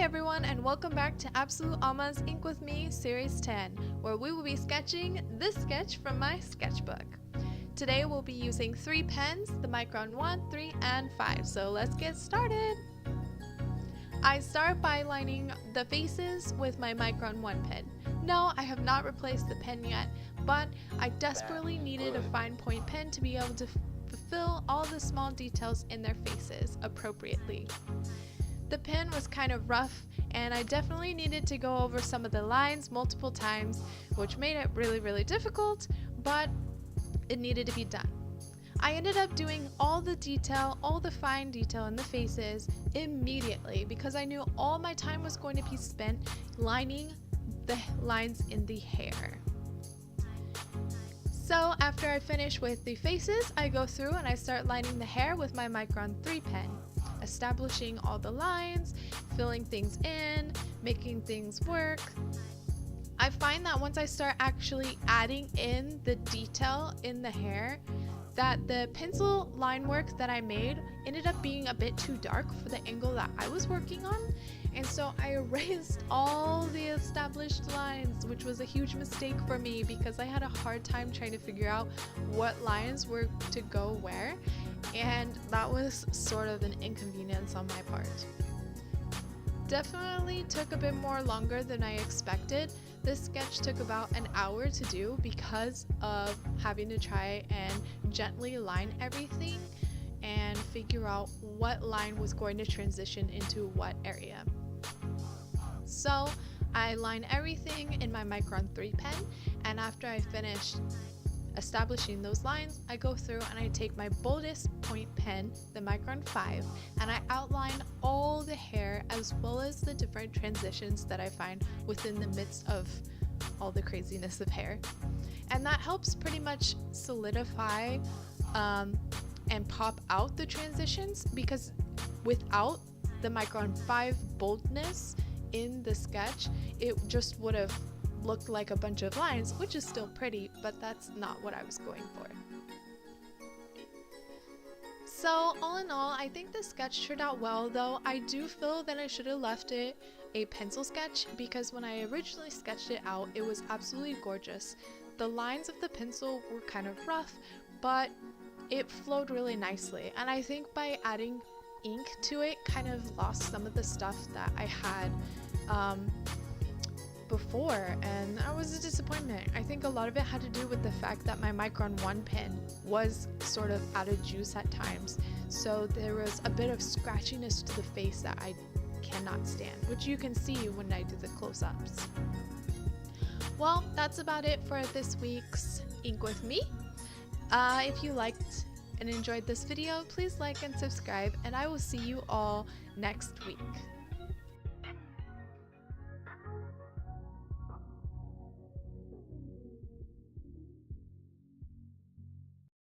everyone, and welcome back to Absolute Alma's Ink with Me Series 10, where we will be sketching this sketch from my sketchbook. Today we'll be using 3 pens, the Micron 1, 3, and 5, so let's get started! I start by lining the faces with my Micron 1 pen. No, I have not replaced the pen yet, but I desperately needed a fine point pen to be able to fulfill all the small details in their faces appropriately. The pen was kind of rough, and I definitely needed to go over some of the lines multiple times, which made it really difficult, but it needed to be done. I ended up doing all the fine detail in the faces immediately because I knew all my time was going to be spent lining the lines in the hair. So after I finish with the faces, I go through and I start lining the hair with my Micron 3 pen, establishing all the lines, filling things in, making things work. I find that once I start actually adding in the detail in the hair, that the pencil line work that I made ended up being a bit too dark for the angle that I was working on, and so I erased all the established lines, which was a huge mistake for me because I had a hard time trying to figure out what lines were to go where, and that was sort of an inconvenience on my part. Definitely took a bit more longer than I expected. This sketch took about an hour to do because of having to try and gently line everything and figure out what line was going to transition into what area. So I line everything in my Micron 3 pen, and after I finished establishing those lines, I go through and I take my boldest point pen, the Micron 5, and I outline all the hair as well as the different transitions that I find within the midst of all the craziness of hair. And that helps pretty much solidify and pop out the transitions, because without the Micron 5 boldness in the sketch, it just would have looked like a bunch of lines, which is still pretty, but that's not what I was going for. So all in all, I think the sketch turned out well, though I do feel that I should have left it a pencil sketch because when I originally sketched it out, it was absolutely gorgeous. The lines of the pencil were kind of rough, but it flowed really nicely, and I think by adding ink to it kind of lost some of the stuff that I had before, and that was a disappointment. I think a lot of it had to do with the fact that my Micron 1 pen was sort of out of juice at times, so there was a bit of scratchiness to the face that I cannot stand, which you can see when I do the close-ups. Well, that's about it for this week's Ink with Me. If you liked and enjoyed this video, please like and subscribe, and I will see you all next week.